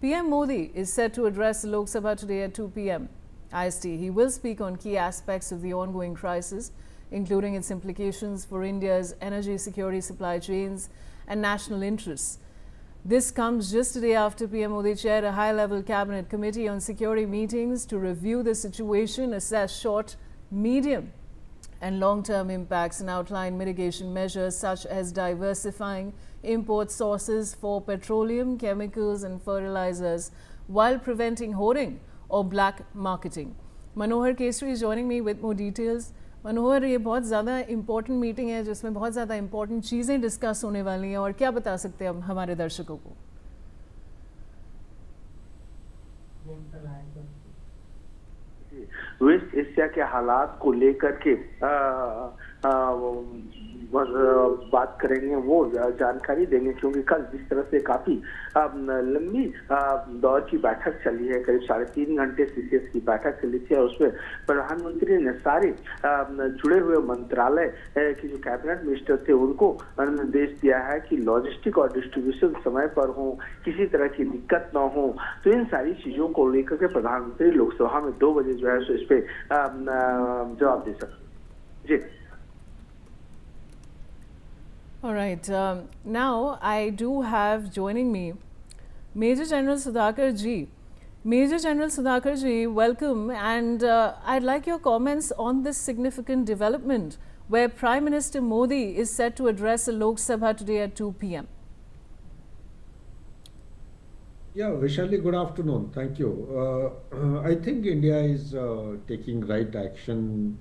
PM Modi is set to address the Lok Sabha today at 2 p.m. IST. He will speak on key aspects of the ongoing crisis, including its implications for India's energy security supply chains and national interests. This comes just a day after PM Modi chaired a high-level cabinet committee on security meetings to review the situation, assess short, medium and long-term impacts and outline mitigation measures such as diversifying import sources for petroleum, chemicals and fertilizers while preventing hoarding or black marketing. Manohar Kesri is joining me with more details. मनोहर, ये बहुत ज़्यादा important meeting है जिसमें बहुत ज़्यादा important चीज़ें discuss होने वाली हैं और क्या बता सकते हैं हमारे दर्शकों को? वेस्ट एशिया के हालात को लेकर के बात करेंगे, वो जानकारी देंगे, क्योंकि कल जिस तरह से काफी लंबी दौर की बैठक चली है, करीब 3.5 घंटे सीसीएस की बैठक चली थी और उसमें प्रधानमंत्री ने सारे जुड़े हुए मंत्रालय के जो कैबिनेट मिनिस्टर थे उनको निर्देश दिया है कि लॉजिस्टिक और डिस्ट्रीब्यूशन समय पर हो, किसी तरह की दिक्कत न हो। तो इन सारी चीजों को लेकर के प्रधानमंत्री लोकसभा में 2 बजे जो है सो इस पे जवाब दे सकते। जी। All right. Now I do have joining me Major General Sudhakar ji. Major General Sudhakar ji, welcome, and I'd like your comments on this significant development where Prime Minister Modi is set to address the Lok Sabha today at 2 p.m. Yeah, Vishali, good afternoon. Thank you. I think India is taking right action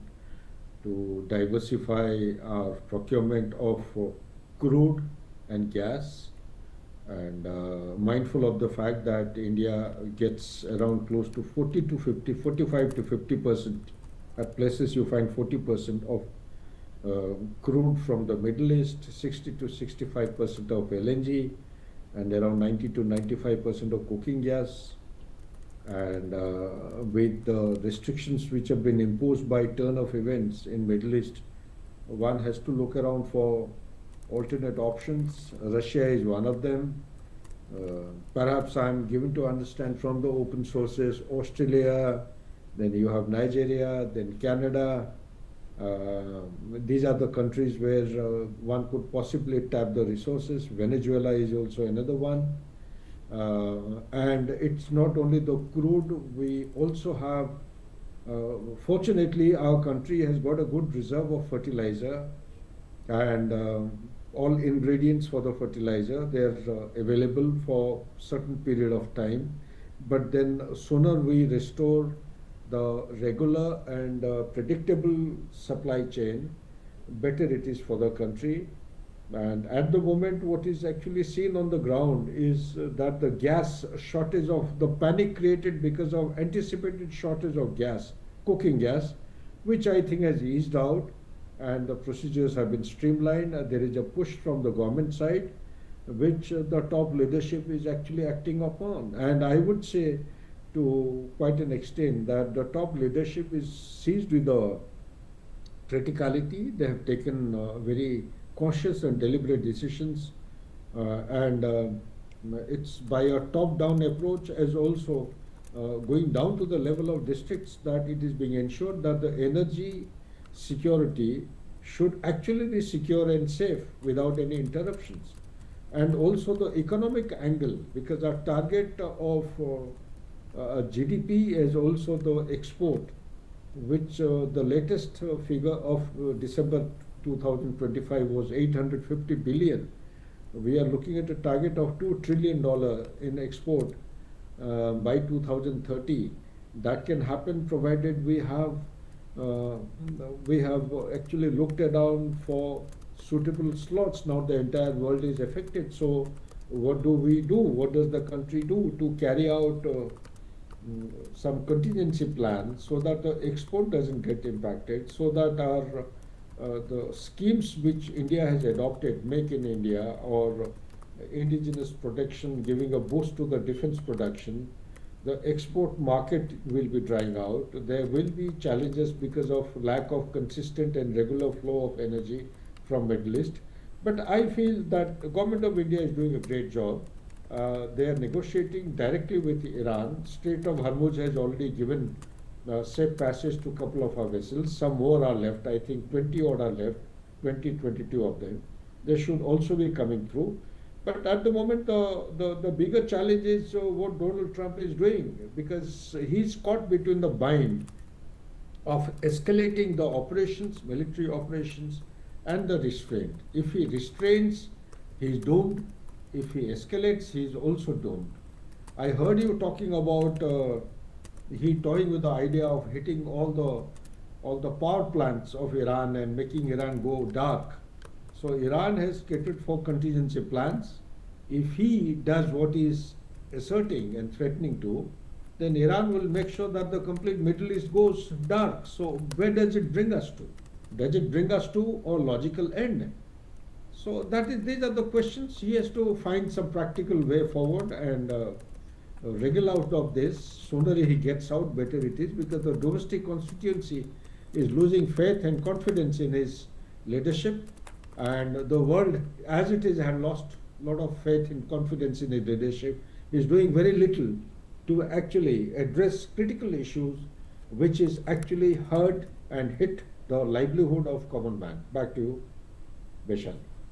to diversify our procurement of crude and gas, and mindful of the fact that India gets around close to 45 to 50%. At places you find 40% of crude from the Middle East, 60 to 65% of LNG, and around 90 to 95% of cooking gas. And with the restrictions which have been imposed by turn of events in Middle East, one has to look around for alternate options. Russia is one of them. Perhaps I'm given to understand from the open sources, Australia, then you have Nigeria, then Canada. These are the countries where one could possibly tap the resources. Venezuela is also another one. And it's not only the crude, we also have, fortunately our country has got a good reserve of fertilizer, and all ingredients for the fertilizer, they're available for certain period of time. But then sooner we restore the regular and predictable supply chain, better it is for the country. And at the moment, what is actually seen on the ground is that the gas shortage, of the panic created because of anticipated shortage of gas, cooking gas, which I think has eased out, and the procedures have been streamlined. There is a push from the government side, which the top leadership is actually acting upon. And I would say to quite an extent that the top leadership is seized with the criticality. They have taken very cautious and deliberate decisions, and it's by a top-down approach as also going down to the level of districts that it is being ensured that the energy security should actually be secure and safe without any interruptions. And also the economic angle, because our target of GDP is also the export, which the latest figure of December 2025 was 850 billion. We are looking at a target of $2 trillion in export by 2030. That can happen provided we have actually looked around for suitable slots. Now the entire world is affected. So what do we do? What does the country do to carry out some contingency plan so that the export doesn't get impacted, so that our the schemes which India has adopted, Make in India or indigenous production, giving a boost to the defense production, the export market will be drying out. There will be challenges because of lack of consistent and regular flow of energy from Middle East. But I feel that the government of India is doing a great job, They are negotiating directly with Iran. Strait of Hormuz has already given safe passage to a couple of our vessels. Some more are left. I think 20 odd are left, 22 of them. They should also be coming through. But at the moment, the bigger challenge is what Donald Trump is doing, because he's caught between the bind of escalating the operations, military operations, and the restraint. If he restrains, he's doomed. If he escalates, he's also doomed. I heard you talking about he toying with the idea of hitting all the power plants of Iran and making Iran go dark. So Iran has catered for contingency plans. If he does what he is asserting and threatening to, then Iran will make sure that the complete Middle East goes dark. So where does it bring us to? Does it bring us to a logical end? So these are the questions. He has to find some practical way forward and wriggle out of this. Sooner he gets out, better it is, because the domestic constituency is losing faith and confidence in his leadership, and the world as it is had lost a lot of faith and confidence in his leadership. He is doing very little to actually address critical issues which is actually hurt and hit the livelihood of common man. Back to you, Vishal.